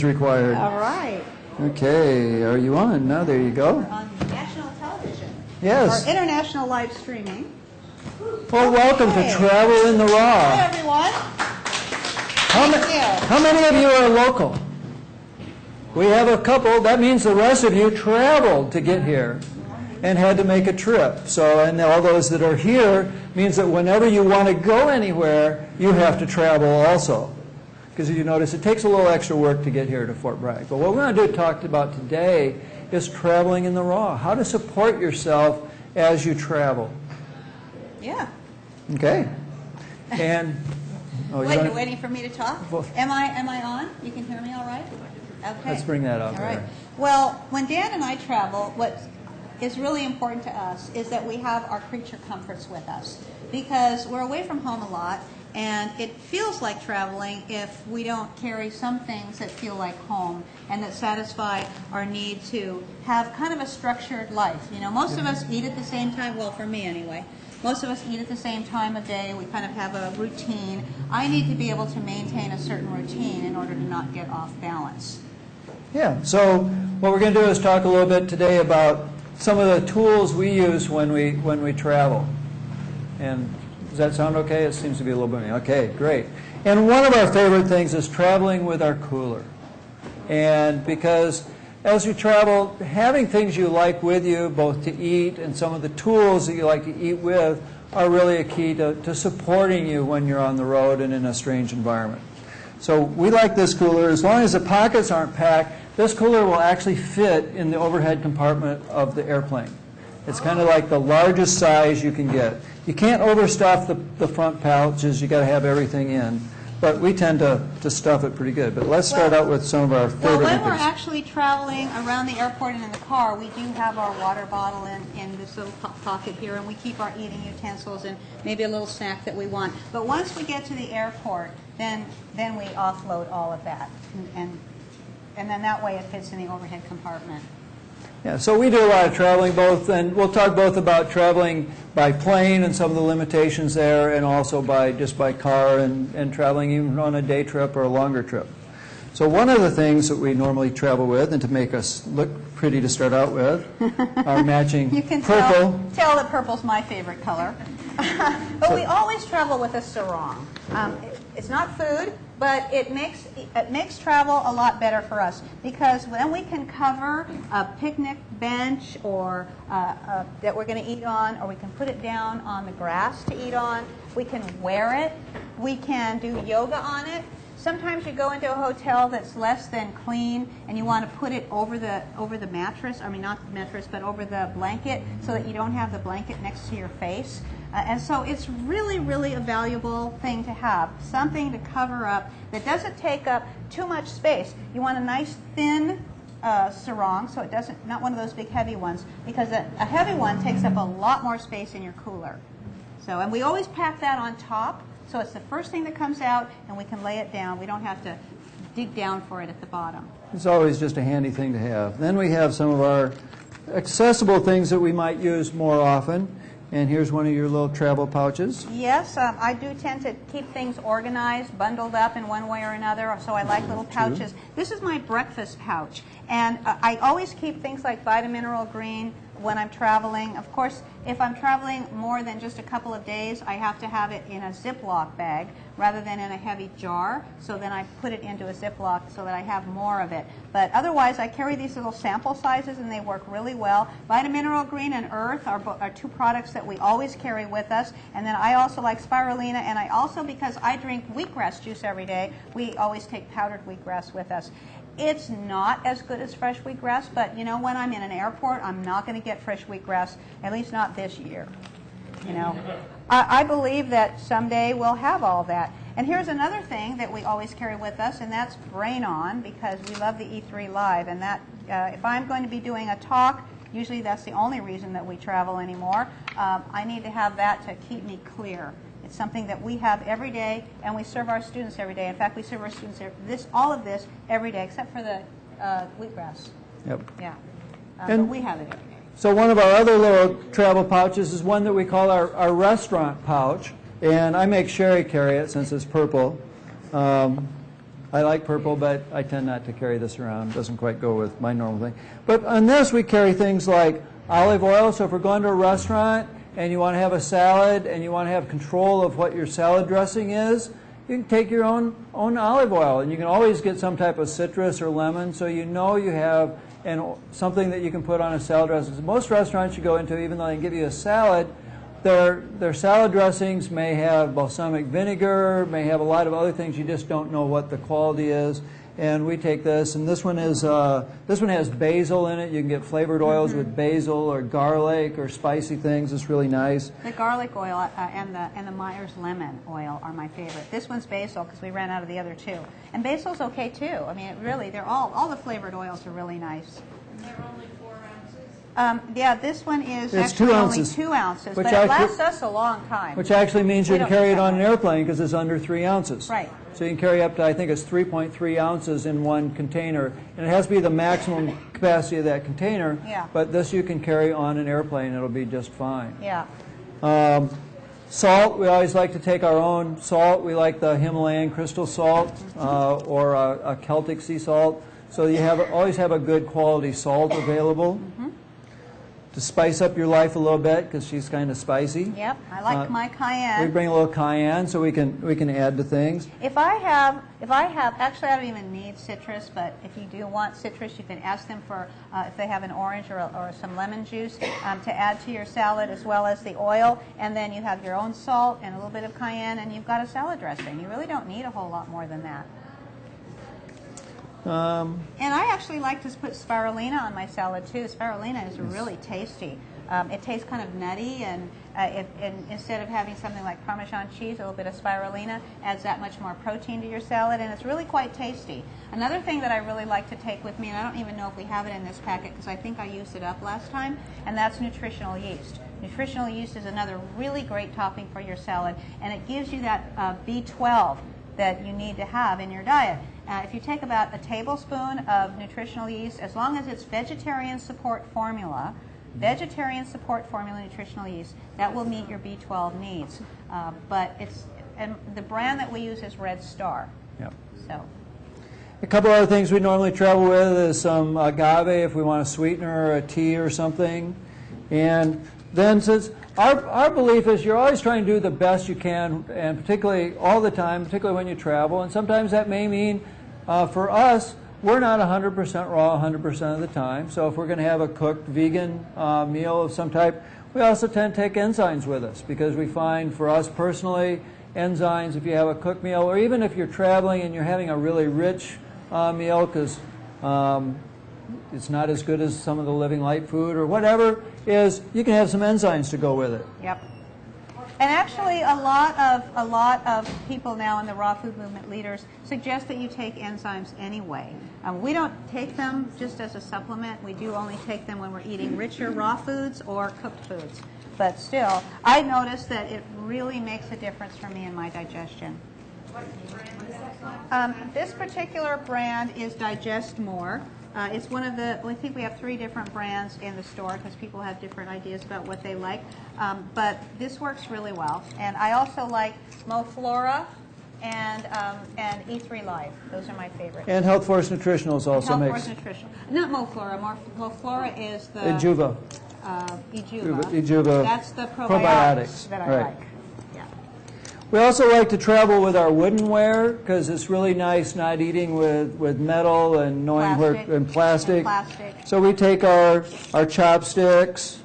is required. All right. Okay, are you on? Now there you go. We're on national television. Yes. Or international live streaming. Well, welcome to Travel in the Raw. Hi, everyone. How many of you are local? We have a couple. That means the rest of you traveled to get here and had to make a trip. So, and all those that are here means that whenever you want to go anywhere, you have to travel also. Because you notice it takes a little extra work to get here to Fort Bragg. But what we're going to talk about today is traveling in the raw. How to support yourself as you travel. Yeah. Okay. And you're waiting for me to talk? Am I on? You can hear me all right? Okay. Let's bring that up. All right. Well, when Dan and I travel, what is really important to us is that we have our creature comforts with us, because we're away from home a lot, and it feels like traveling if we don't carry some things that feel like home and that satisfy our need to have kind of a structured life. You know, most of us eat at the same time, well, for me anyway. Most of us eat at the same time of day. We kind of have a routine. I need to be able to maintain a certain routine in order to not get off balance. Yeah, so what we're going to do is talk a little bit today about some of the tools we use when we travel. And does that sound okay? It seems to be a little bit. Okay, great. And one of our favorite things is traveling with our cooler. And because as you travel, having things you like with you, both to eat and some of the tools that you like to eat with, are really a key to supporting you when you're on the road and in a strange environment. So we like this cooler. As long as the pockets aren't packed, this cooler will actually fit in the overhead compartment of the airplane. It's kind of like the largest size you can get. You can't overstuff the front pouches. You got to have everything in. But we tend to stuff it pretty good. But let's start out with some of our favorite Well, when things. we're actually traveling around the airport and in the car, we do have our water bottle in this little pocket here, and we keep our eating utensils and maybe a little snack that we want. But once we get to the airport, then we offload all of that. And then that way it fits in the overhead compartment. Yeah, so we do a lot of traveling both, and we'll talk both about traveling by plane and some of the limitations there, and also just by car and traveling even on a day trip or a longer trip. So one of the things that we normally travel with, and to make us look pretty to start out with, are matching You can purple. tell that purple's my favorite color. But we always travel with a sarong. It's not food, but it makes travel a lot better for us, because then we can cover a picnic bench or that we're going to eat on, or we can put it down on the grass to eat on. We can wear it. We can do yoga on it. Sometimes you go into a hotel that's less than clean, and you want to put it over the mattress. I mean, not the mattress, but over the blanket, so that you don't have the blanket next to your face. And so it's really, really a valuable thing to have, something to cover up that doesn't take up too much space. You want a nice thin sarong, so it doesn't, not one of those big heavy ones, because a heavy one takes up a lot more space in your cooler. So, and we always pack that on top, so it's the first thing that comes out, and we can lay it down. We don't have to dig down for it at the bottom. It's always just a handy thing to have. Then we have some of our accessible things that we might use more often. And here's one of your little travel pouches. Yes, I do tend to keep things organized, bundled up in one way or another, so I like little pouches. This is my breakfast pouch, and I always keep things like Vitamineral Green when I'm traveling. Of course, if I'm traveling more than just a couple of days, I have to have it in a Ziploc bag rather than in a heavy jar, so then I put it into a Ziploc so that I have more of it. But otherwise, I carry these little sample sizes, and they work really well. Vitamineral Green and Earth are two products that we always carry with us. And then I also like Spirulina, and I also, because I drink wheatgrass juice every day, we always take powdered wheatgrass with us. It's not as good as fresh wheatgrass, but you know, when I'm in an airport, I'm not going to get fresh wheatgrass, at least not this year. You know, I believe that someday we'll have all that. And here's another thing that we always carry with us, and that's Brain On, because we love the E3 Live. And that, if I'm going to be doing a talk, usually that's the only reason that we travel anymore. I need to have that to keep me clear. It's something that we have every day, and we serve our students every day. In fact, we serve our students all of this every day, except for the wheatgrass. Yep. Yeah. And but we have it every day. So one of our other little travel pouches is one that we call our restaurant pouch. And I make Cherie carry it since it's purple. I like purple, but I tend not to carry this around. It doesn't quite go with my normal thing. But on this, we carry things like olive oil. So if we're going to a restaurant and you want to have a salad and you want to have control of what your salad dressing is, you can take your own olive oil. And you can always get some type of citrus or lemon, so you know you have something that you can put on a salad dressing. Most restaurants you go into, even though they give you a salad, their salad dressings may have balsamic vinegar, may have a lot of other things. You just don't know what the quality is. And we take this, and this one has basil in it. You can get flavored oils with basil or garlic or spicy things. It's really nice. The garlic oil and the Myers lemon oil are my favorite. This one's basil because we ran out of the other two. And basil's okay too. I mean, they're all the flavored oils are really nice. And they're only 4 ounces? Yeah, this one is It's actually 2 only ounces. 2 ounces, Which but it actually- lasts us a long time. Which actually means you We can don't carry use it that on an much. airplane because it's under 3 ounces. Right. So you can carry up to, I think it's 3.3 ounces in one container. And it has to be the maximum capacity of that container. Yeah. But this you can carry on an airplane. It'll be just fine. Yeah. Salt, we always like to take our own salt. We like the Himalayan crystal salt or a Celtic sea salt. So you always have a good quality salt available. To spice up your life a little bit, because she's kind of spicy. Yep. I like my We cayenne. bring a little cayenne so we can add to things. If I have, actually I don't even need citrus, but if you do want citrus, you can ask them for, if they have an orange or some lemon juice to add to your salad, as well as the oil, and then you have your own salt and a little bit of cayenne, and you've got a salad dressing. You really don't need a whole lot more than that. And I actually like to put spirulina on my salad too. Spirulina is really tasty. It tastes kind of nutty, and instead of having something like Parmesan cheese, a little bit of spirulina adds that much more protein to your salad, and it's really quite tasty. Another thing that I really like to take with me, and I don't even know if we have it in this packet because I think I used it up last time, and that's nutritional yeast. Nutritional yeast is another really great topping for your salad, and it gives you that B12 that you need to have in your diet. If you take about a tablespoon of nutritional yeast, as long as it's vegetarian support formula nutritional yeast, that will meet your B12 needs. And the brand that we use is Red Star. Yep. So. A couple other things we normally travel with is some agave if we want a sweetener or a tea or something. And then since our belief is you're always trying to do the best you can, and particularly all the time, particularly when you travel. And sometimes that may mean, for us, we're not 100% raw 100% of the time. So if we're going to have a cooked vegan meal of some type, we also tend to take enzymes with us because we find for us personally, enzymes, if you have a cooked meal, or even if you're traveling and you're having a really rich meal because it's not as good as some of the Living Light food or whatever, is you can have some enzymes to go with it. Yep. And actually, a lot of people now in the raw food movement, leaders, suggest that you take enzymes anyway. We don't take them just as a supplement. We do only take them when we're eating richer raw foods or cooked foods. But still, I notice that it really makes a difference for me in my digestion. What brand is that? This particular brand is Digest More. It's one of the, I think we have 3 different brands in the store because people have different ideas about what they like. But this works really well. And I also like Moflora and E3 Live. Those are my favorites. And Health Force Nutritionals also Health makes. Force Nutrition. Not Moflora. Moflora is the... Ejuva. Ejuva. Ejuva. That's the Probiotics. probiotics that I Right. like. Yeah. We also like to travel with our woodenware because it's really nice not eating with metal and knowing Plastic. where and plastic. And plastic. So we take our chopsticks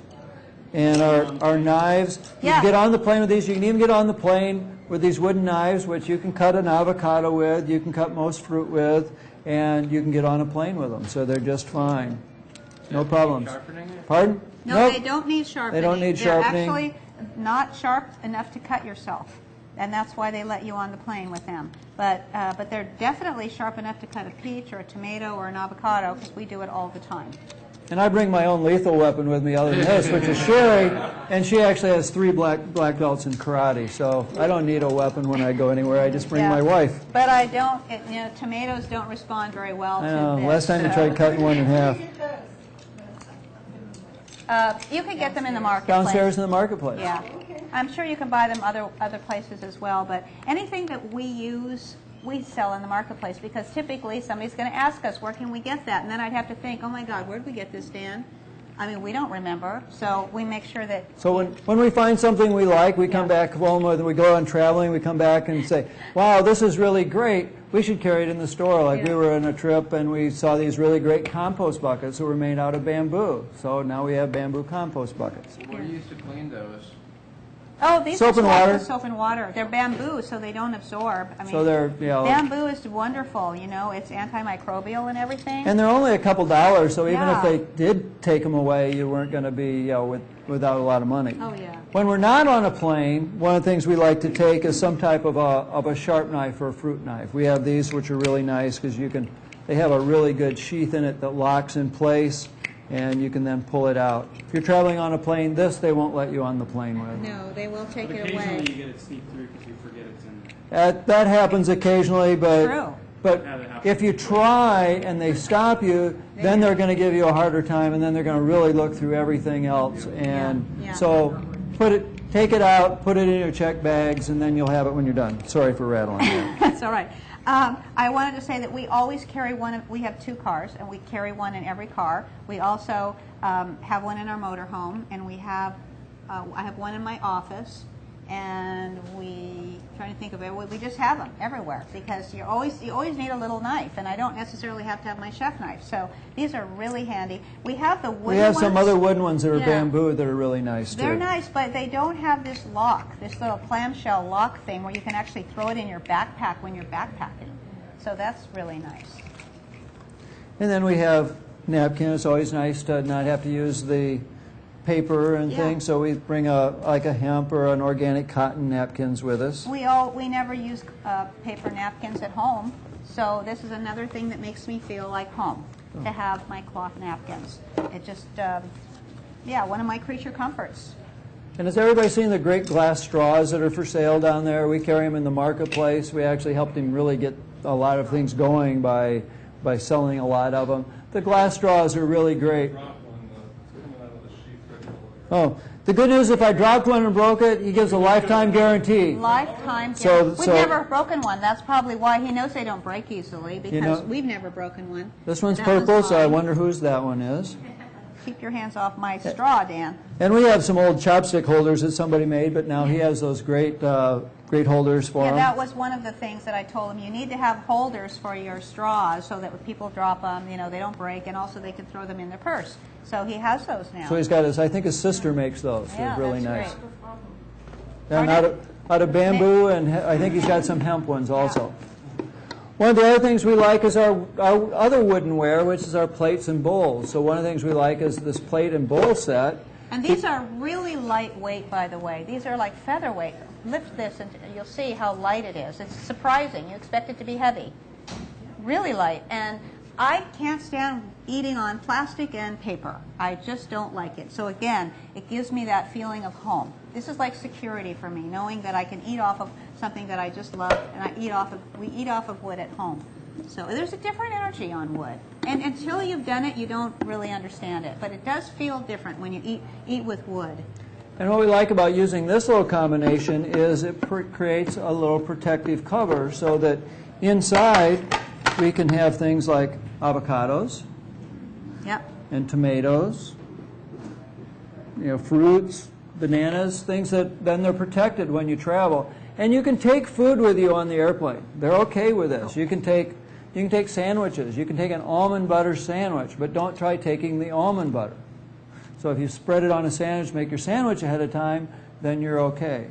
and our knives. You Yeah. can get on the plane with these. You can even get on the plane with these wooden knives, which you can cut an avocado with, you can cut most fruit with, and you can get on a plane with them. So they're just fine. No problems. Sharpening it? Pardon? No, Nope. they don't need sharpening. They don't need sharpening. They're actually not sharp enough to cut yourself, and that's why they let you on the plane with them. But they're definitely sharp enough to cut a peach or a tomato or an avocado because we do it all the time. And I bring my own lethal weapon with me other than this, which is Cherie, and she actually has 3 black belts in karate, so I don't need a weapon when I go anywhere. I just bring Yeah. my wife. But I don't, tomatoes don't respond very well I to know. this. Last time you tried cutting one in half. You can get them in the marketplace. Downstairs in the marketplace. Yeah. I'm sure you can buy them other places as well, but anything that we use we sell in the marketplace, because typically somebody's going to ask us, where can we get that? And then I'd have to think, oh my God, where did we get this, Dan? I mean, we don't remember, so we make sure that... So when we find something we like, we come back home, or we go on traveling, we come back and say, wow, this is really great. We should carry it in the store. Like we were on a trip and we saw these really great compost buckets that were made out of bamboo. So now we have bamboo compost buckets. What do you use to clean those? Oh, these Soap are and water. soap and water. They're bamboo, so they don't absorb. I mean, So they're, you know, bamboo is wonderful. You know, it's antimicrobial and everything. and they're only a couple dollars, so even if Yeah. they did take them away, you weren't going to be, you know, without a lot of money. Oh, yeah. When we're not on a plane, one of the things we like to take is some type of a sharp knife or a fruit knife. We have these, which are really nice because they have a really good sheath in it that locks in place, and you can then pull it out. If you're traveling on a plane, they won't let you on the plane with. No, they will take it away. Occasionally you get it sneaked through because you forget it's in there. That happens occasionally, but True. but Have it happen. if you try and they stop you, then they're going to give you a harder time, and then they're going to really look through everything else. And Yeah. so take it out, put it in your check bags, and then you'll have it when you're done. Sorry for rattling that. That's all right. I wanted to say that we always carry one. We have 2 cars, and we carry one in every car. We also have one in our motorhome, and I have one in my office, and trying to think of it. We just have them everywhere because you always need a little knife, and I don't necessarily have to have my chef knife. So these are really handy. We have the wooden We have ones. some other wooden ones that are Yeah. bamboo that are really nice too. They're nice, but they don't have this lock, this little clamshell lock thing where you can actually throw it in your backpack when you're backpacking. So that's really nice. And then we have napkins. It's always nice to not have to use the paper and Yeah. things, so we bring like a hemp or an organic cotton napkins with us. We never use paper napkins at home, so this is another thing that makes me feel like home, to have my cloth napkins. It just, one of my creature comforts. And has everybody seen the great glass straws that are for sale down there? We carry them in the marketplace. We actually helped him really get a lot of things going by selling a lot of them. The glass straws are really great. Oh, the good news, if I dropped one and broke it, he gives a lifetime guarantee. Lifetime So- guarantee. We've never broken one. That's probably why he knows they don't break easily, because we've never broken one. This one's That purple, so I fine. wonder whose that one is. Keep your hands off my straw, Dan. And we have some old chopstick holders that somebody made, but now he has those great holders for Yeah, them. that was one of the things that I told him. You need to have holders for your straws so that when people drop them, they don't break, and also they can throw them in their purse. So he has those now. So he's got I think his sister makes those. Yeah, They're really that's nice. great. And out of bamboo, and I think he's got some hemp ones also. One of the other things we like is our other woodenware, which is our plates and bowls. So one of the things we like is this plate and bowl set. And these are really lightweight, by the way. These are like featherweight. Lift this and you'll see how light it is. It's surprising. You expect it to be heavy. Really light. And I can't stand eating on plastic and paper. I just don't like it. So again, it gives me that feeling of home. This is like security for me, knowing that I can eat off of something that I just love, and we eat off of wood at home. So there's a different energy on wood. And until you've done it, you don't really understand it. But it does feel different when you eat with wood. And what we like about using this little combination is it creates a little protective cover so that inside we can have things like avocados Yep. and tomatoes, fruits, bananas, things that then they're protected when you travel. And you can take food with you on the airplane. They're okay with this. You can take sandwiches. You can take an almond butter sandwich, but don't try taking the almond butter. So if you spread it on a sandwich, make your sandwich ahead of time, then you're okay.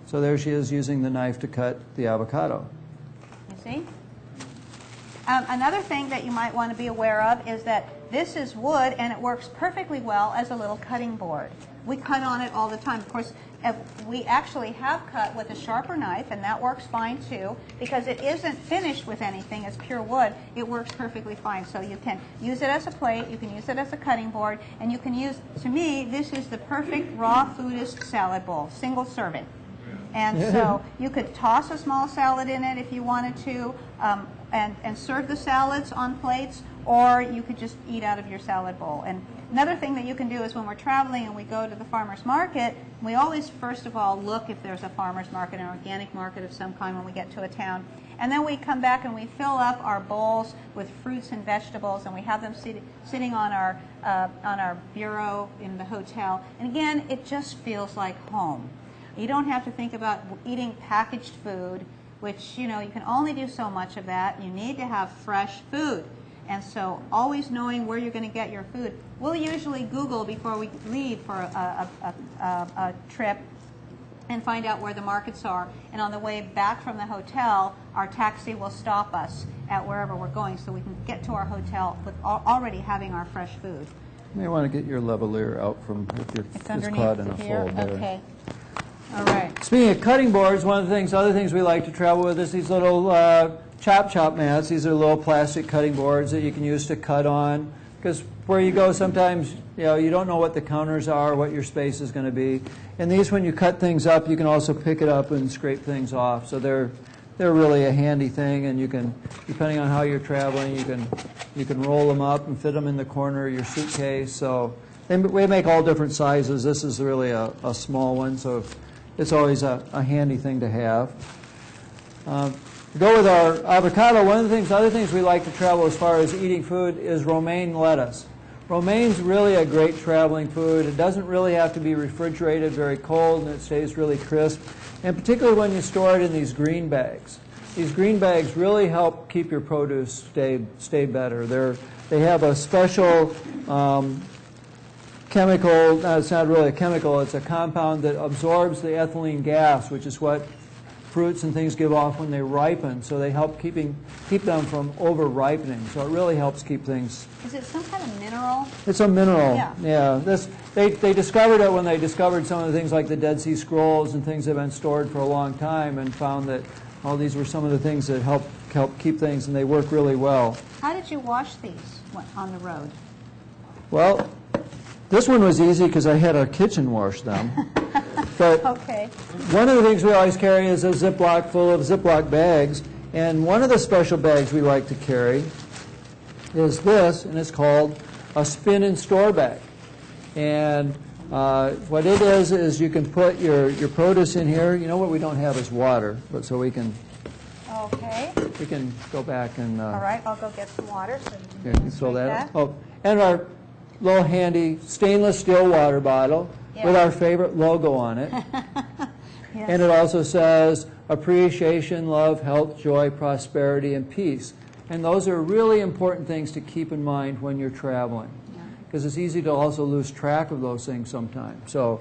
So there she is using the knife to cut the avocado. You see? Another thing that you might want to be aware of is that this is wood, and it works perfectly well as a little cutting board. We cut on it all the time. Of course, we actually have cut with a sharper knife, and that works fine too, because it isn't finished with anything. It's pure wood. It works perfectly fine. So you can use it as a plate, you can use it as a cutting board, and you can use, to me, this is the perfect raw foodist salad bowl, single serving. And so you could toss a small salad in it if you wanted to, and serve the salads on plates, or you could just eat out of your salad bowl. And another thing that you can do is when we're traveling and we go to the farmer's market, we always first of all look if there's a farmer's market, an organic market of some kind when we get to a town. And then we come back and we fill up our bowls with fruits and vegetables, and we have them sitting on our bureau in the hotel. And again, it just feels like home. You don't have to think about eating packaged food, which, you know, you can only do so much of that. You need to have fresh food. And so always knowing where you're going to get your food. We'll usually Google before we leave for a trip and find out where the markets are. And on the way back from the hotel, our taxi will stop us at wherever we're going so we can get to our hotel with already having our fresh food. You may want to get your lavalier out from if you're It's it's underneath caught in a here. fold there. Okay. All right. Speaking of cutting boards, one of the things, other things we like to travel with is these little chop mats. These are little plastic cutting boards that you can use to cut on. Because where you go, sometimes you don't know what the counters are, what your space is going to be. And these, when you cut things up, you can also pick it up and scrape things off. So they're really a handy thing, and you can, depending on how you're traveling, you can roll them up and fit them in the corner of your suitcase. So we make all different sizes. This is really a small one, so it's always a handy thing to have. To go with our avocado, one of the other things we like to travel as far as eating food is romaine lettuce. Romaine's really a great traveling food. It doesn't really have to be refrigerated very cold, and it stays really crisp. And particularly when you store it in these green bags. These green bags really help keep your produce stay better. They have a special chemical, no, it's not really a chemical, it's a compound that absorbs the ethylene gas, which is what fruits and things give off when they ripen, so they help keep them from over-ripening. So it really helps keep things. Is it some kind of mineral? It's a mineral. Yeah. They discovered it when they discovered some of the things like the Dead Sea Scrolls and things that have been stored for a long time, and found that all these were some of the things that help keep things, and they work really well. How did you wash these on the road? Well, this one was easy because I had our kitchen wash them. But Okay. one of the things we always carry is a Ziploc full of Ziploc bags. And one of the special bags we like to carry is this, and it's called a spin and store bag. And what it is you can put your produce in here. You know what we don't have is water, but so we can go back and. All right, I'll go get some water. So Here, you can fill that. Oh, and our little handy stainless steel water bottle with our favorite logo on it. Yes. And it also says appreciation, love, health, joy, prosperity, and peace. And those are really important things to keep in mind when you're traveling, because it's easy to also lose track of those things sometimes. So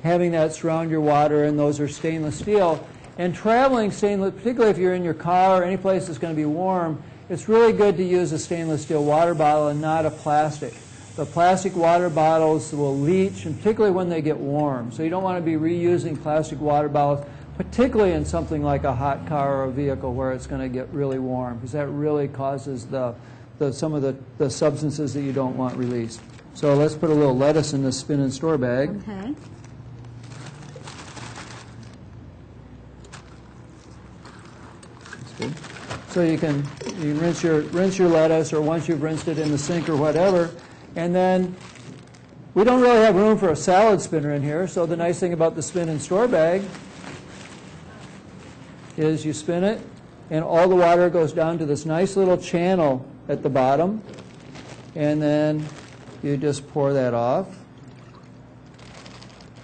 having that surround your water, and those are stainless steel. And traveling stainless, particularly if you're in your car or any place that's going to be warm, it's really good to use a stainless steel water bottle and not a plastic. The plastic water bottles will leach, and particularly when they get warm. So you don't want to be reusing plastic water bottles, particularly in something like a hot car or a vehicle where it's going to get really warm, because that really causes some of the substances that you don't want released. So let's put a little lettuce in this spin and store bag. Okay. That's good. So you can rinse your lettuce, or once you've rinsed it in the sink or whatever. And then we don't really have room for a salad spinner in here, so the nice thing about the spin and store bag is you spin it, and all the water goes down to this nice little channel at the bottom, and then you just pour that off,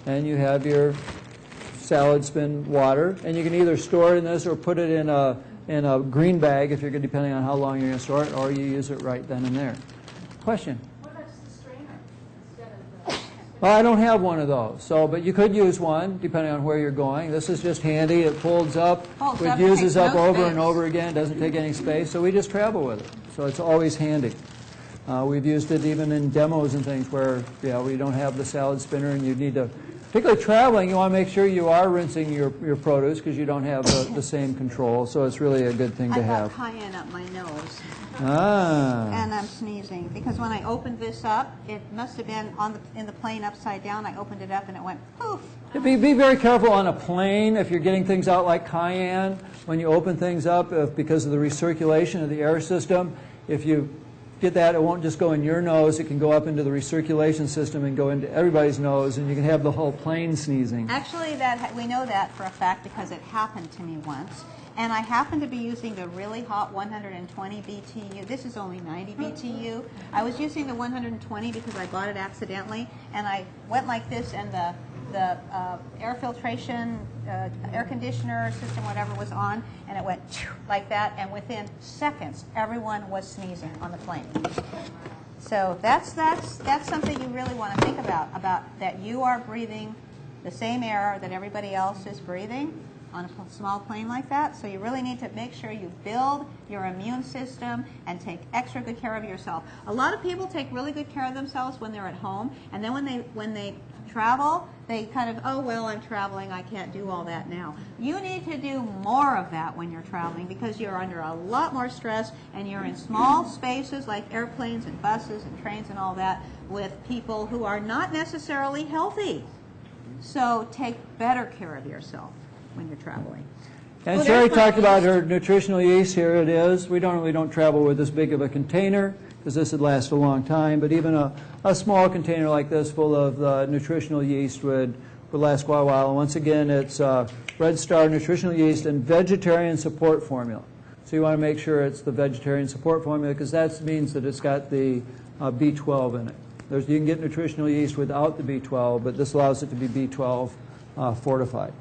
and you have your salad spin water. And you can either store it in this or put it in a green bag if you're depending on how long you're going to store it, or you use it right then and there. Question? Well, I don't have one of those, but you could use one depending on where you're going. This is just handy. It folds up. It uses up over and over again. It doesn't take any space, so we just travel with it. So it's always handy. We've used it even in demos and things where we don't have the salad spinner, and you need to, particularly traveling, you want to make sure you are rinsing your produce because you don't have the same control. So it's really a good thing to have. I got cayenne up my nose. Ah. And I'm sneezing because when I opened this up, it must have been in the plane upside down. I opened it up and it went poof. Be very careful on a plane if you're getting things out like cayenne. When you open things up, because of the recirculation of the air system, if you get that, it won't just go in your nose. It can go up into the recirculation system and go into everybody's nose, and you can have the whole plane sneezing. Actually, we know that for a fact because it happened to me once. And I happened to be using the really hot 120 BTU. This is only 90 BTU. I was using the 120 because I got it accidentally, and I went like this, and the air filtration, air conditioner system, whatever was on, and it went like that, and within seconds, everyone was sneezing on the plane. So that's something you really want to think about that you are breathing the same air that everybody else is breathing on a small plane like that. So you really need to make sure you build your immune system and take extra good care of yourself. A lot of people take really good care of themselves when they're at home, and then when they travel, they kind of, oh, well, I'm traveling, I can't do all that now. You need to do more of that when you're traveling because you're under a lot more stress and you're in small spaces like airplanes and buses and trains and all that with people who are not necessarily healthy. So take better care of yourself when you're traveling. And Cherie talked about her nutritional yeast. Here it is. We really don't travel with this big of a container because this would last a long time, but even a small container like this full of nutritional yeast would last quite a while. And once again, it's Red Star nutritional yeast and vegetarian support formula. So you want to make sure it's the vegetarian support formula because that means that it's got the B12 in it. You can get nutritional yeast without the B12, but this allows it to be B12 fortified.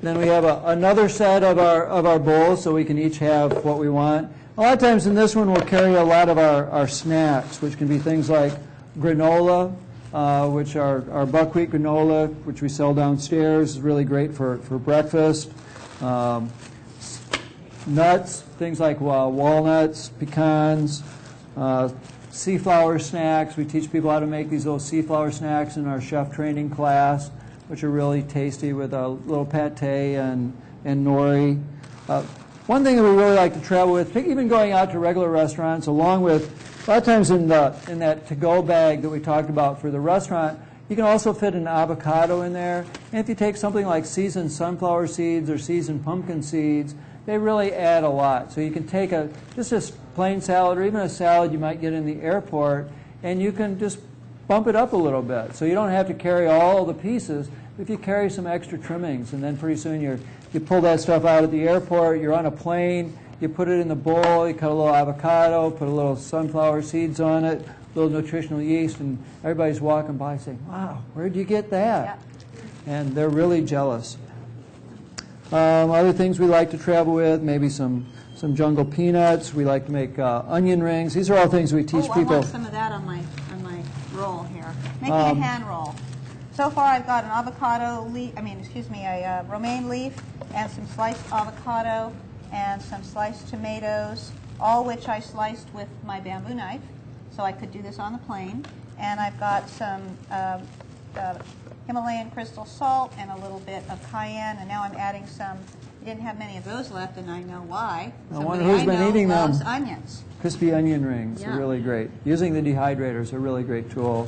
Then we have another set of our bowls, so we can each have what we want. A lot of times in this one, we'll carry a lot of our snacks, which can be things like granola, which are buckwheat granola, which we sell downstairs. Is really great for breakfast. Nuts, things like walnuts, pecans, sea flour snacks. We teach people how to make these little sea flour snacks in our chef training class, which are really tasty with a little pate and nori. One thing that we really like to travel with, even going out to regular restaurants, along with, a lot of times in that to-go bag that we talked about for the restaurant, you can also fit an avocado in there. And if you take something like seasoned sunflower seeds or seasoned pumpkin seeds, they really add a lot. So you can take just a plain salad or even a salad you might get in the airport, and you can just bump it up a little bit. So you don't have to carry all the pieces. If you carry some extra trimmings, and then pretty soon you pull that stuff out at the airport, you're on a plane, you put it in the bowl, you cut a little avocado, put a little sunflower seeds on it, a little nutritional yeast, and everybody's walking by saying, wow, where'd you get that? Yeah. And they're really jealous. Other things we like to travel with, maybe some jungle peanuts. We like to make onion rings. These are all things we teach people. I want some of that on my roll here. Making a hand roll. So far I've got an avocado leaf, a romaine leaf and some sliced avocado and some sliced tomatoes, all which I sliced with my bamboo knife, so I could do this on the plane. And I've got some Himalayan crystal salt and a little bit of cayenne, and now I'm adding some. We didn't have many of those left, and I know why. I wonder who's been eating them. Loves onions. Crispy onion rings Yeah. are really great. Using the dehydrator is a really great tool.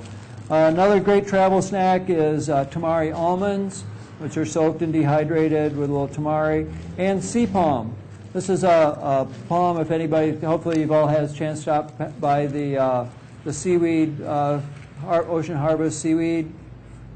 Another great travel snack is tamari almonds, which are soaked and dehydrated with a little tamari, and sea palm. This is a palm, if anybody, hopefully you've all had a chance to stop by the seaweed, Ocean Harvest seaweed.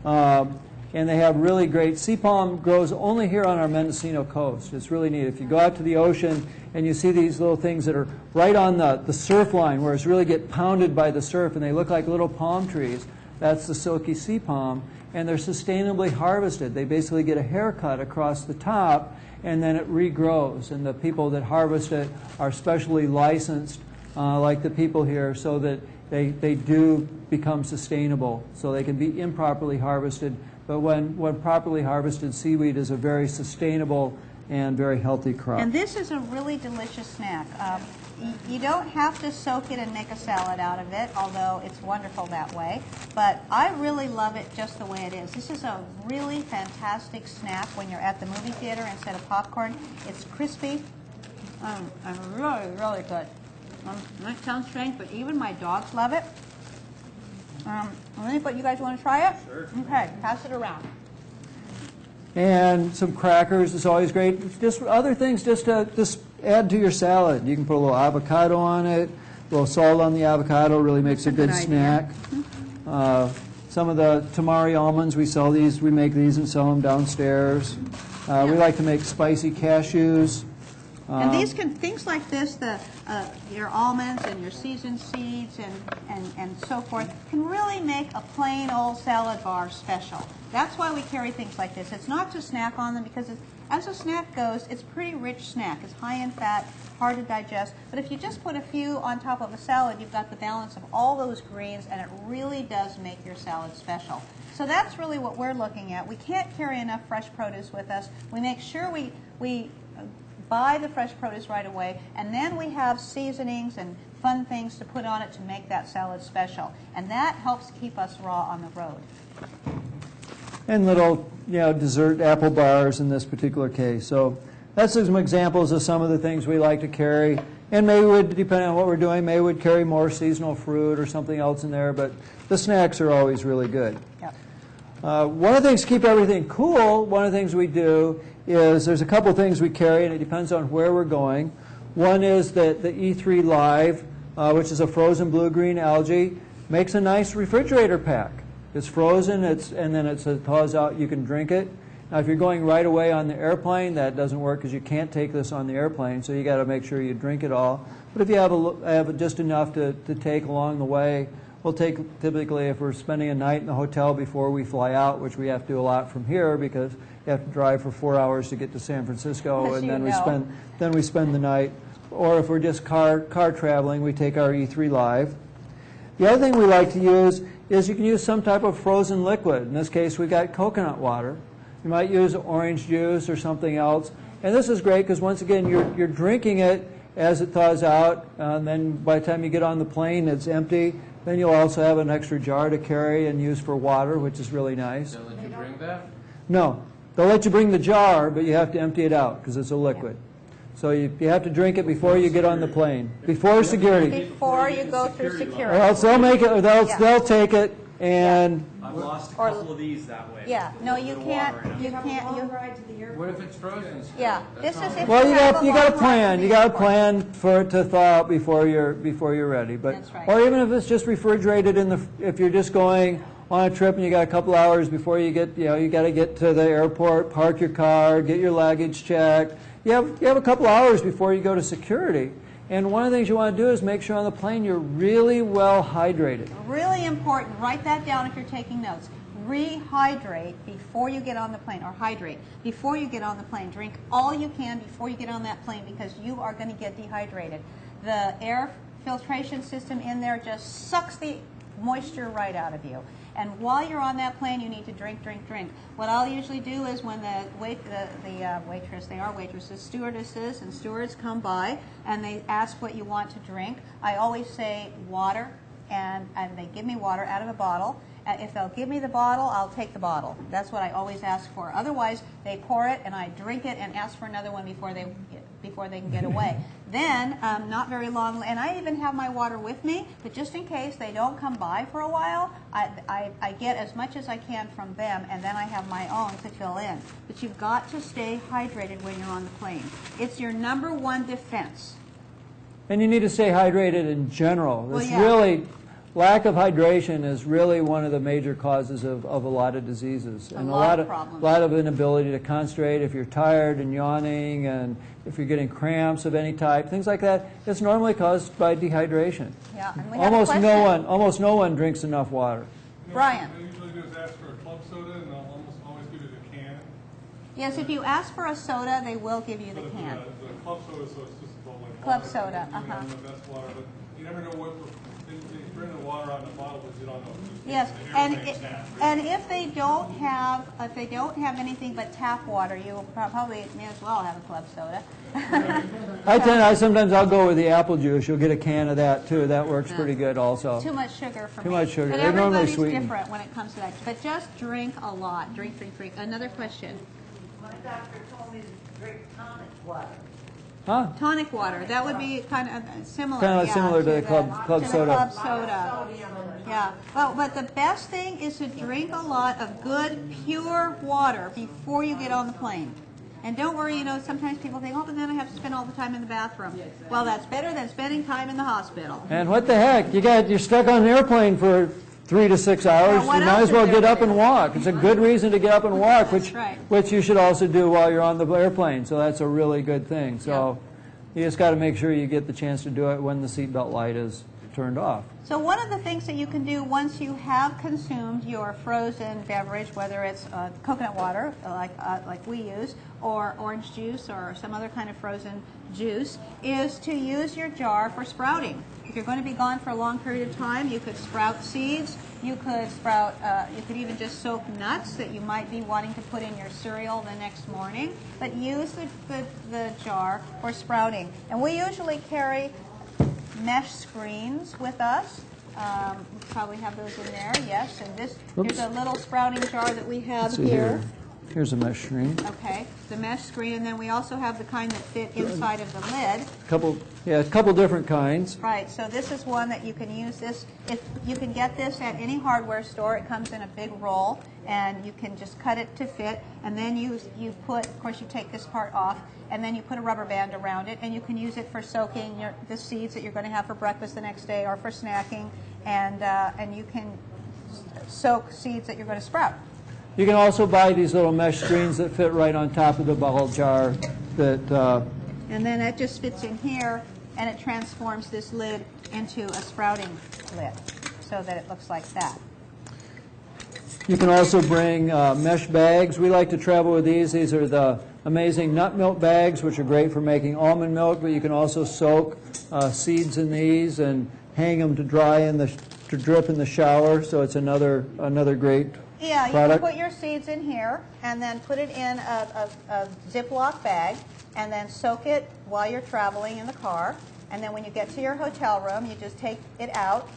And they have really great, sea palm grows only here on our Mendocino coast. It's really neat. If you go out to the ocean and you see these little things that are right on the surf line where it's really get pounded by the surf and they look like little palm trees, that's the silky sea palm. And they're sustainably harvested. They basically get a haircut across the top and then it regrows. And the people that harvest it are specially licensed, like the people here, so that they do become sustainable. So they can be improperly harvested. But when properly harvested, seaweed is a very sustainable and very healthy crop. And this is a really delicious snack. You don't have to soak it and make a salad out of it, although it's wonderful that way. But I really love it just the way it is. This is a really fantastic snack when you're at the movie theater instead of popcorn. It's crispy and really, really good. That sounds strange, but even my dogs love it. But you guys want to try it? Sure. Okay, pass it around. And some crackers is always great. Just other things, just add to your salad. You can put a little avocado on it. A little salt on the avocado really makes a good snack. Some of the tamari almonds, we sell these. We make these and sell them downstairs. We like to make spicy cashews. And these can, things like this, your almonds and your seasoned seeds and so forth, can really make a plain old salad bar special. That's why we carry things like this. It's not to snack on them because as a snack goes, it's a pretty rich snack. It's high in fat, hard to digest. But if you just put a few on top of a salad, you've got the balance of all those greens, and it really does make your salad special. So that's really what we're looking at. We can't carry enough fresh produce with us. We make sure we buy the fresh produce right away, and then we have seasonings and fun things to put on it to make that salad special. And that helps keep us raw on the road. And little, dessert apple bars in this particular case. So that's some examples of some of the things we like to carry. And maybe we'd, depending on what we're doing, maybe we'd carry more seasonal fruit or something else in there, but the snacks are always really good. Yep. One of the things to keep everything cool, one of the things we do is there's a couple of things we carry, and it depends on where we're going. One is that the E3 Live, which is a frozen blue-green algae, makes a nice refrigerator pack. It's frozen, and then it thaws out, you can drink it. Now, if you're going right away on the airplane, that doesn't work because you can't take this on the airplane, so you got to make sure you drink it all. But if you have just enough to take along the way, we'll take typically if we're spending a night in the hotel before we fly out, which we have to do a lot from here because you have to drive for 4 hours to get to San Francisco, and then we spend the night. Or if we're just car traveling, we take our E3 Live. The other thing we like to use is you can use some type of frozen liquid. In this case, we got coconut water. You might use orange juice or something else. And this is great because once again, you're drinking it as it thaws out, and then by the time you get on the plane, it's empty. Then you'll also have an extra jar to carry and use for water, which is really nice. They'll let you bring that? No. They'll let you bring the jar, but you have to empty it out because it's a liquid. So you have to drink it before you get on the plane, before security. Before you go through security. Or else they'll make it, or they'll take it, and I've lost a couple of these that way. Yeah, no, you can't. You Have a can't. long You, ride to the airport. What if it's frozen? yeah, this is if well, you have got a you long got to ride plan. to the You got to airport. plan for it to thaw out before you're ready. But That's right. or even if it's just refrigerated if you're just going on a trip and you got a couple hours before you get, you got to get to the airport, park your car, get your luggage checked. You have a couple hours before you go to security. And one of the things you want to do is make sure on the plane you're really well hydrated. Really important. Write that down if you're taking notes. Rehydrate before you get on the plane, or hydrate before you get on the plane. Drink all you can before you get on that plane because you are going to get dehydrated. The air filtration system in there just sucks the moisture right out of you. And while you're on that plane, you need to drink, drink, drink. What I'll usually do is when the waitress, they are waitresses, stewardesses and stewards come by and they ask what you want to drink, I always say water, and they give me water out of a bottle. If they'll give me the bottle, I'll take the bottle. That's what I always ask for. Otherwise, they pour it and I drink it and ask for another one before they can get away. Then, not very long, and I even have my water with me, but just in case they don't come by for a while, I get as much as I can from them, and then I have my own to fill in. But you've got to stay hydrated when you're on the plane. It's your #1 defense. And you need to stay hydrated in general. Well, It's yeah. really, lack of hydration is really one of the major causes of a lot of diseases. A lot of problems. A lot of inability to concentrate. If you're tired and yawning, and if you're getting cramps of any type, things like that, it's normally caused by dehydration. Yeah, and we have a question. Almost no one drinks enough water. Brian. What I usually do is ask for a club soda, and they'll almost always give you the can. Yes, if you ask for a soda, they will give you the But can. the club soda, so it's just about like Club water. soda, You know, the best water, but you never know what. They bring the water out in the bottle, but you don't know. Yes, The and airplane snack, and if they don't have anything but tap water, you probably may as well have a club soda. Sometimes I'll go with the apple juice. You'll get a can of that too. That works pretty good also. Too much sugar for me. Too much sugar. But They're normally everybody's sweetened. different when it comes to that. But just drink a lot. Drink, drink, drink. Another question. My doctor told me to drink tonic water. Huh? Tonic water. That would be kind of similar. Kind of yeah, similar to the club to soda. The club soda. Yeah. Well, but the best thing is to drink a lot of good, pure water before you get on the plane. And don't worry, you know, sometimes people think, oh, but then I have to spend all the time in the bathroom. Well, that's better than spending time in the hospital. And what the heck? You're stuck on an airplane for 3 to 6 hours. what You might else as well is there get to up and do? walk. It's a good reason to get up and walk, That's right. which you should also do while you're on the airplane. So that's a really good thing. So you just got to make sure you get the chance to do it when the seatbelt light is turned off. So one of the things that you can do once you have consumed your frozen beverage, whether it's coconut water, like we use, or orange juice or some other kind of frozen juice, is to use your jar for sprouting. If you're going to be gone for a long period of time, you could sprout seeds, you could sprout, you could even just soak nuts that you might be wanting to put in your cereal the next morning, but use the jar for sprouting. And we usually carry mesh screens with us. We probably have those in there, yes. And here's a little sprouting jar that we have here. Here's a mesh screen. Okay, the mesh screen, and then we also have the kind that fit inside of the lid. A couple different kinds. Right, so this is one that you can use this. If you can get this at any hardware store, it comes in a big roll, and you can just cut it to fit, and then you put, of course, you take this part off, and then you put a rubber band around it, and you can use it for soaking the seeds that you're going to have for breakfast the next day, or for snacking, and you can soak seeds that you're going to sprout. You can also buy these little mesh screens that fit right on top of the bottle jar. And then it just fits in here, and it transforms this lid into a sprouting lid, so that it looks like that. You can also bring mesh bags. We like to travel with these. These are the amazing nut milk bags, which are great for making almond milk, but you can also soak seeds in these and hang them to dry to drip in the shower, so it's another great Yeah, you product. can put your seeds in here and then put it in a Ziploc bag and then soak it while you're traveling in the car. And then when you get to your hotel room, you just take it out,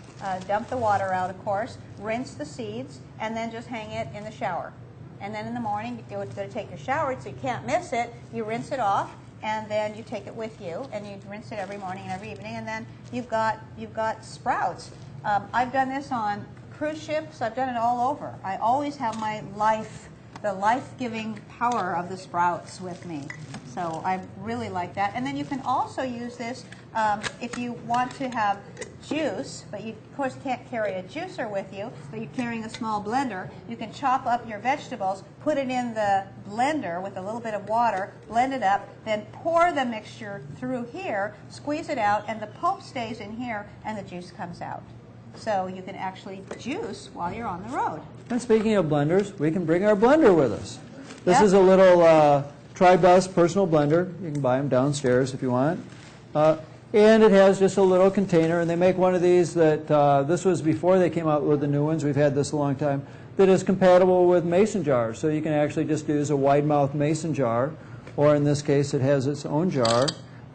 dump the water out, of course, rinse the seeds, and then just hang it in the shower. And then in the morning, you go to take your shower, so you can't miss it. You rinse it off, and then you take it with you, and you rinse it every morning and every evening, and then you've got sprouts. I've done this on cruise ships. I've done it all over. I always have the life-giving power of the sprouts with me. So I really like that. And then you can also use this if you want to have juice, but you, of course, can't carry a juicer with you, but you're carrying a small blender. You can chop up your vegetables, put it in the blender with a little bit of water, blend it up, then pour the mixture through here, squeeze it out, and the pulp stays in here, and the juice comes out. So you can actually juice while you're on the road. And speaking of blenders, we can bring our blender with us. This is a little Tri-Bus personal blender. You can buy them downstairs if you want. And it has just a little container, and they make one of these that, this was before they came out with the new ones, we've had this a long time, that is compatible with mason jars. So you can actually just use a wide mouth mason jar, or in this case it has its own jar.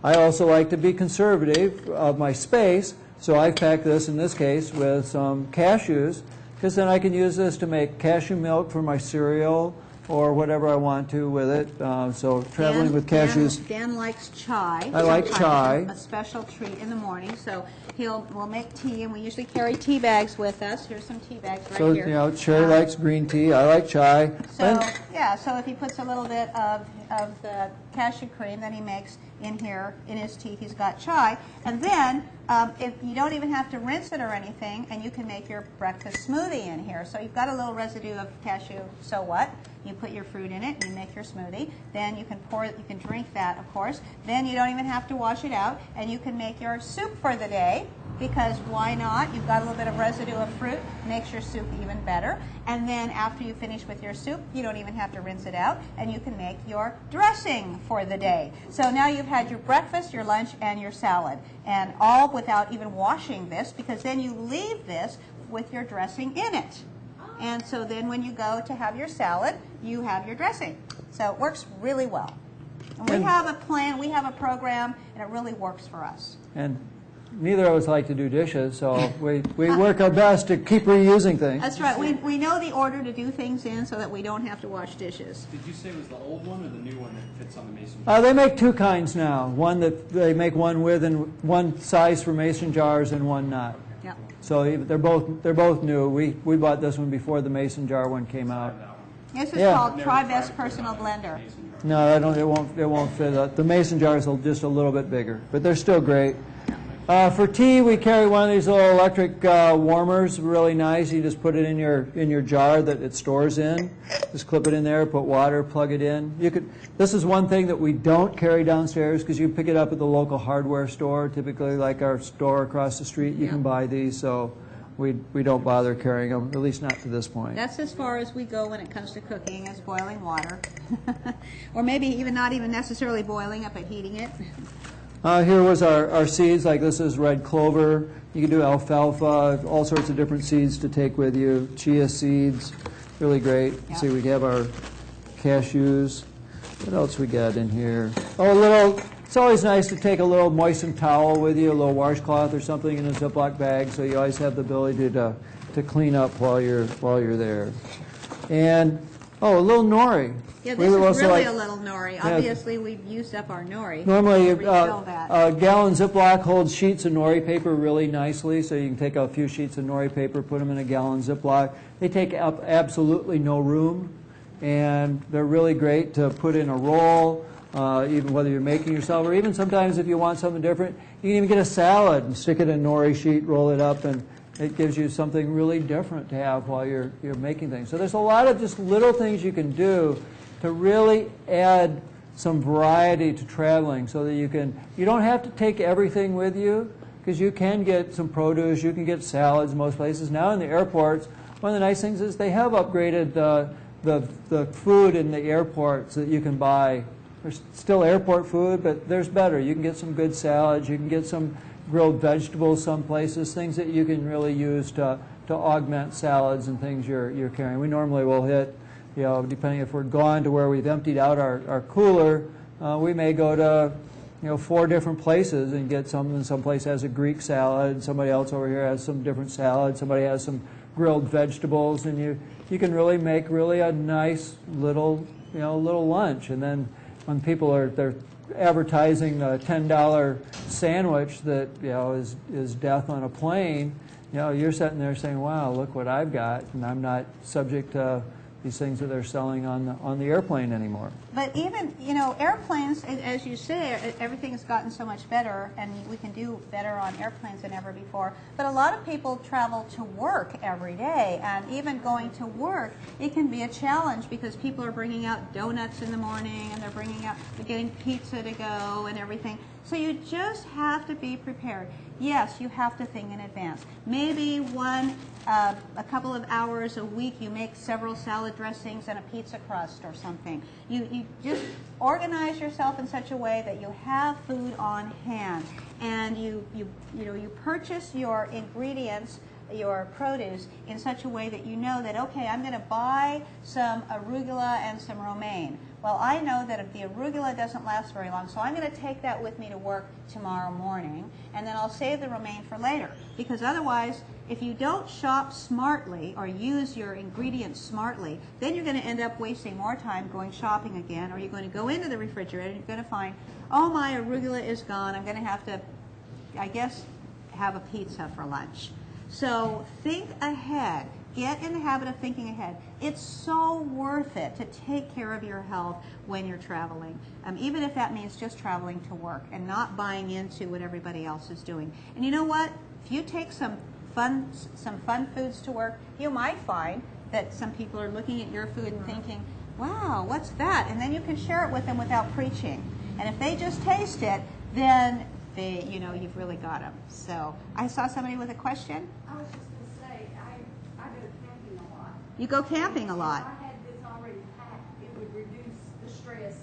I also like to be conservative of my space, so I've packed this, in this case, with some cashews, because then I can use this to make cashew milk for my cereal or whatever I want to with it. So traveling with cashews. Dan likes chai. I like chai. A special treat in the morning. So we'll make tea, and we usually carry tea bags with us. Here's some tea bags right So, here. you know, Cherie likes green tea. I like chai. So, yeah, so if he puts a little bit of the cashew cream that he makes in here, in his tea, he's got chai. And then, if you don't even have to rinse it or anything, and you can make your breakfast smoothie in here. So you've got a little residue of cashew, so what? You put your fruit in it, and you make your smoothie. Then you can pour it, you can drink that, of course. Then you don't even have to wash it out, and you can make your soup for the day, because why not? You've got a little bit of residue of fruit, makes your soup even better. And then after you finish with your soup, you don't even have to rinse it out, and you can make your dressing for the day. So now you've had your breakfast, your lunch, and your salad, and all without even washing this, because then you leave this with your dressing in it. And so then when you go to have your salad, you have your dressing. So it works really well. And we have a plan, we have a program, and it really works for us. And neither of us like to do dishes, so we work our best to keep reusing things. That's right. We know the order to do things in so that we don't have to wash dishes. Did you say it was the old one or the new one that fits on the mason jar? They make two kinds now. One that they make one with, and one size for mason jars and one not. Yep. So they're both new. We bought this one before the mason jar one came out. This is Yeah. called Try Best Personal Blender. No, I don't. It won't fit. The mason jars are just a little bit bigger, but they're still great. For tea, we carry one of these little electric warmers. Really nice. You just put it in your jar that it stores in. Just clip it in there. Put water. Plug it in. You could. This is one thing that we don't carry downstairs because you pick it up at the local hardware store. Typically, like our store across the street, you can buy these. So we don't bother carrying them, at least not to this point. That's as far as we go when it comes to cooking, is boiling water. Or maybe even not even necessarily boiling it, but heating it. Here was our seeds. Like this is red clover. You can do alfalfa, all sorts of different seeds to take with you. Chia seeds, really great. Yeah. See, we have our cashews. What else we got in here? Oh, a little. It's always nice to take a little moistened towel with you, a little washcloth or something in a Ziploc bag, so you always have the ability to clean up while you're there. And a little nori. Yeah, this is really a little nori. Obviously, we've used up our nori. Normally, Refill that. a gallon Ziploc holds sheets of nori paper really nicely, so you can take a few sheets of nori paper, put them in a gallon Ziploc. They take up absolutely no room, and they're really great to put in a roll, even whether you're making yourself, or even sometimes if you want something different, you can even get a salad and stick it in a nori sheet, roll it up, and it gives you something really different to have while you're making things. So there's a lot of just little things you can do to really add some variety to traveling, so that you don't have to take everything with you, because you can get some produce, you can get salads most places. Now in the airports, one of the nice things is they have upgraded the food in the airports that you can buy. There's still airport food, but there's better. You can get some good salads, you can get some grilled vegetables some places, things that you can really use to augment salads and things you're carrying. We normally will hit, depending if we're gone to where we've emptied out our cooler, we may go to 4 different places and get something. Some place has a Greek salad, somebody else over here has some different salad, somebody has some grilled vegetables, and you can really make a nice little lunch. And then when people they're advertising the $10 sandwich that is death on a plane, you're sitting there saying, wow, look what I've got, and I'm not subject to these things that they're selling on the airplane anymore. But even, airplanes, as you say, everything has gotten so much better, and we can do better on airplanes than ever before. But a lot of people travel to work every day, and even going to work, it can be a challenge because people are bringing out donuts in the morning, and they're getting pizza to go and everything. So you just have to be prepared. Yes, you have to think in advance. Maybe a couple of hours a week you make several salad dressings and a pizza crust or something. You just organize yourself in such a way that you have food on hand, and you purchase your ingredients, your produce, in such a way that you know that, okay, I'm going to buy some arugula and some romaine. Well, I know that if the arugula doesn't last very long, so I'm going to take that with me to work tomorrow morning, and then I'll save the romaine for later. Because otherwise, if you don't shop smartly or use your ingredients smartly, then you're going to end up wasting more time going shopping again, or you're going to go into the refrigerator and you're going to find, oh, my arugula is gone. I'm going to have to, I guess, have a pizza for lunch. So think ahead. Get in the habit of thinking ahead. It's so worth it to take care of your health when you're traveling, even if that means just traveling to work and not buying into what everybody else is doing. And you know what? If you take some fun foods to work, you might find that some people are looking at your food and thinking, wow, what's that? And then you can share it with them without preaching. And if they just taste it, then you've really got them. So I saw somebody with a question. I was just going to say, I go camping a lot. You go camping a lot. If I had this already packed, it would reduce the stress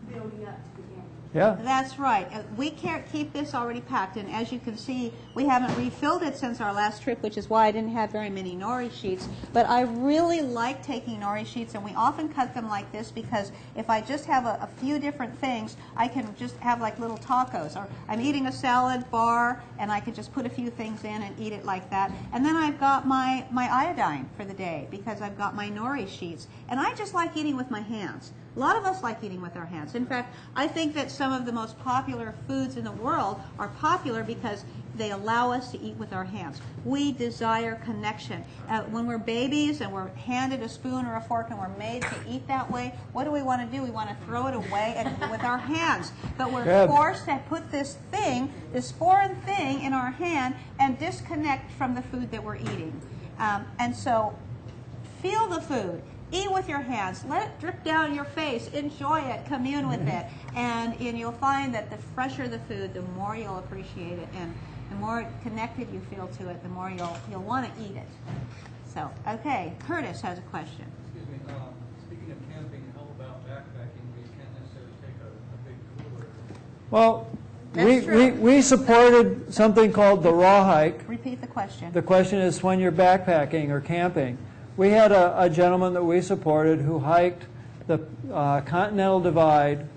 building up to begin. Yeah. That's right. We can't keep this already packed, and as you can see, we haven't refilled it since our last trip, which is why I didn't have very many nori sheets. But I really like taking nori sheets, and we often cut them like this because if I just have a few different things, I can just have like little tacos. Or I'm eating a salad bar, and I can just put a few things in and eat it like that. And then I've got my iodine for the day because I've got my nori sheets. And I just like eating with my hands. A lot of us like eating with our hands. In fact, I think that some of the most popular foods in the world are popular because they allow us to eat with our hands. We desire connection. When we're babies and we're handed a spoon or a fork and we're made to eat that way, what do? We want to do? We want to throw it away with our hands. But we're forced to put this thing, this foreign thing in our hand and disconnect from the food that we're eating. And so feel the food. Eat with your hands. Let it drip down your face. Enjoy it. Commune with it. And you'll find that the fresher the food, the more you'll appreciate it. And the more connected you feel to it, the more you'll want to eat it. So, okay, Curtis has a question. Excuse me. Speaking of camping, how about backpacking where you can't necessarily take a big cooler? Well, That's true. we supported something called the raw hike. Repeat the question. The question is when you're backpacking or camping. We had a gentleman that we supported who hiked the Continental Divide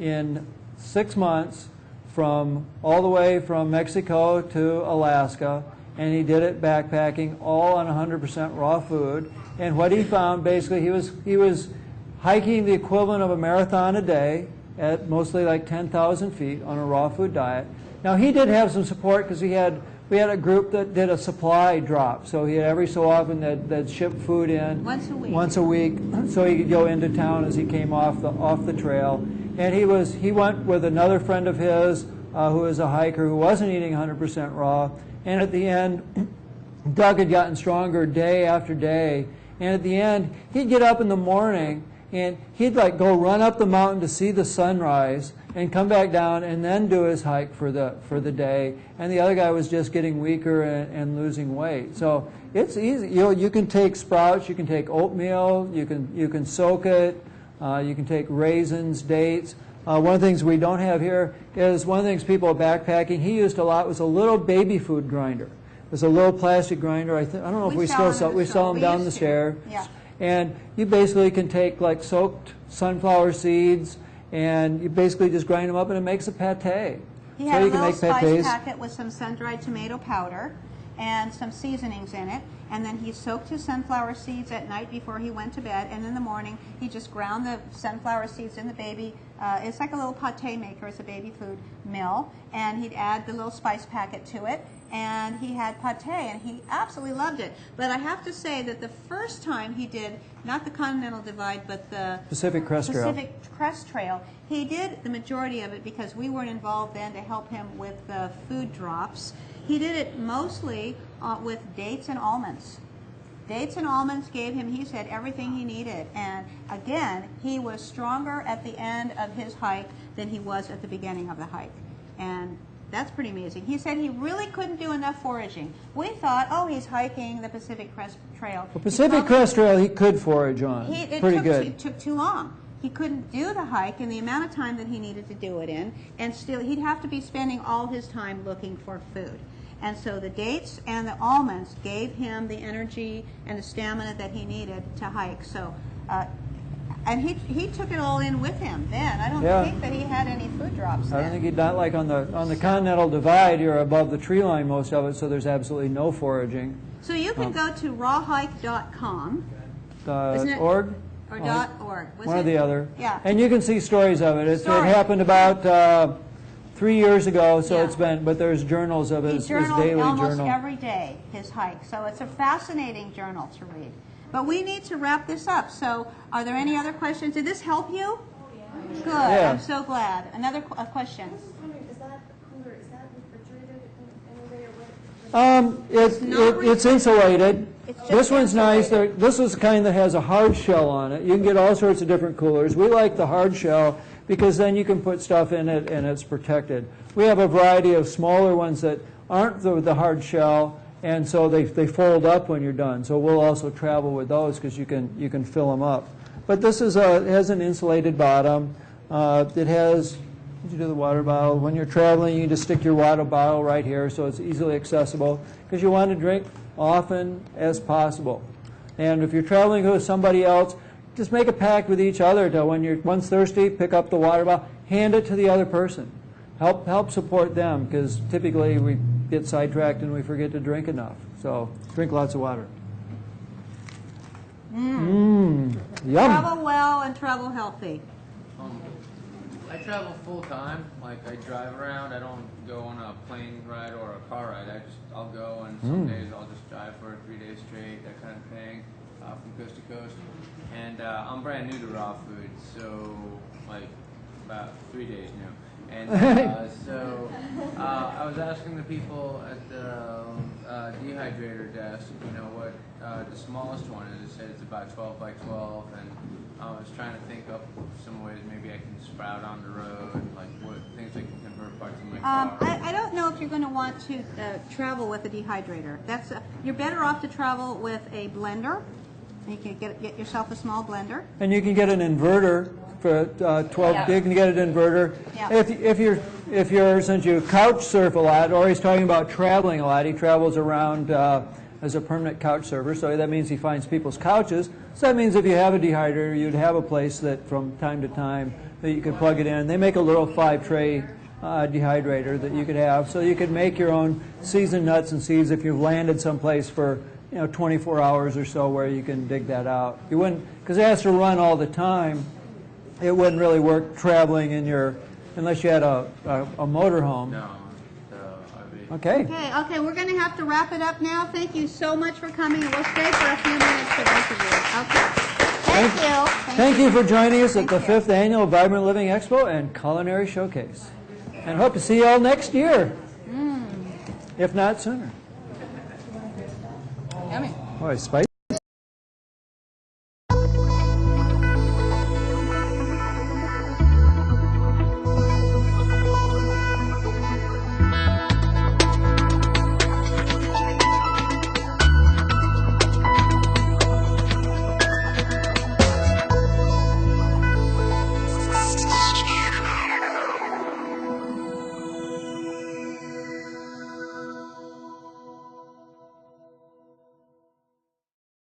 in 6 months from all the way from Mexico to Alaska, and he did it backpacking all on 100% raw food. And what he found, basically, he was hiking the equivalent of a marathon a day at mostly like 10,000 feet on a raw food diet. Now, he did have some support because we had a group that did a supply drop. So he had every so often they'd ship food in once a week, so he could go into town as he came off the trail. And he went with another friend of his who was a hiker who wasn't eating 100% raw. And at the end, Doug had gotten stronger day after day. And at the end, he'd get up in the morning and he'd like go run up the mountain to see the sunrise and come back down and then do his hike for the day. And the other guy was just getting weaker and losing weight. So it's easy. You can take sprouts, you can take oatmeal, you can soak it, you can take raisins, dates. One of the things we don't have here is one of the things people backpacking he used a lot was a little baby food grinder. It was a little plastic grinder. I don't know if we still sell. We sell them down the stair. Yeah. And you basically can take like soaked sunflower seeds, and you basically just grind them up, and it makes a pate. He had a little spice packet with some sun-dried tomato powder and some seasonings in it, and then he soaked his sunflower seeds at night before he went to bed, and in the morning he just ground the sunflower seeds in the baby, it's like a little pate maker, it's a baby food mill, and he'd add the little spice packet to it, and he had pate, and he absolutely loved it. But I have to say that the first time he did, not the Continental Divide, but the Pacific Crest Trail, he did the majority of it because we weren't involved then to help him with the food drops. He did it mostly with dates and almonds. Dates and almonds gave him, he said, everything he needed. And again, he was stronger at the end of his hike than he was at the beginning of the hike. And that's pretty amazing. He said he really couldn't do enough foraging. We thought, oh, he's hiking the Pacific Crest Trail. The Pacific Crest Trail he could forage on. It took too long. He couldn't do the hike in the amount of time that he needed to do it in, and still he'd have to be spending all his time looking for food. And so the dates and the almonds gave him the energy and the stamina that he needed to hike. So, and he took it all in with him then. I don't think that he had any food drops then. I don't think he'd not like on the Continental Divide, you're above the tree line most of it, so there's absolutely no foraging. So you can go to rawhike.com. .org? Or .org. One or the other. Yeah. And you can see stories of it. It happened about 3 years ago, so it's been, but there's journals of his daily journal. He journaled almost every day, his hike. So it's a fascinating journal to read. But we need to wrap this up. So are there any other questions? Did this help you? Good. Yeah. I'm so glad. Another question. I was just wondering, is that cooler, is that refrigerated in any way or what? It's insulated. It's This one's nice. This is the kind that has a hard shell on it. You can get all sorts of different coolers. We like the hard shell because then you can put stuff in it and it's protected. We have a variety of smaller ones that aren't the hard shell, and so they fold up when you're done. So we'll also travel with those because you can fill them up. But this is it has an insulated bottom. It has, you do the water bottle. When you're traveling, you can just stick your water bottle right here, so it's easily accessible because you want to drink often as possible. And if you're traveling with somebody else, just make a pact with each other to when you're once thirsty, pick up the water bottle, hand it to the other person. Help support them because typically we get sidetracked and we forget to drink enough. So drink lots of water. Yum. Travel well and travel healthy. I travel full time. Like I drive around. I don't go on a plane ride or a car ride. I'll go, and some days I'll just drive for 3 days straight, that kind of thing, from coast to coast. And I'm brand new to raw food, so like about 3 days new. And so I was asking the people at the dehydrator desk, you know, what the smallest one is. It said it's about 12 by 12, and I was trying to think up some ways maybe I can sprout on the road, like what things I can convert parts of my car. I don't know if you're going to want to travel with a dehydrator. That's you're better off to travel with a blender. You can get yourself a small blender. And you can get an inverter for 12. You can get an inverter. Yeah. If you're since you couch surf a lot, or he's talking about traveling a lot. He travels around as a permanent couch surfer, so that means he finds people's couches. So that means if you have a dehydrator, you'd have a place that from time to time that you could plug it in. They make a little 5-tray dehydrator that you could have, so you could make your own seasoned nuts and seeds if you've landed someplace for 24 hours or so where you can dig that out. You wouldn't, because it has to run all the time. It wouldn't really work traveling in your, unless you had a motorhome. No, so I'd be... Okay. Okay, we're going to have to wrap it up now. Thank you so much for coming, and we'll stay for a few minutes for both of you. Okay. Thank you. Thank you for joining us at the 5th Annual Vibrant Living Expo and Culinary Showcase. And hope to see you all next year, if not sooner. Yummy. Boy, spicy.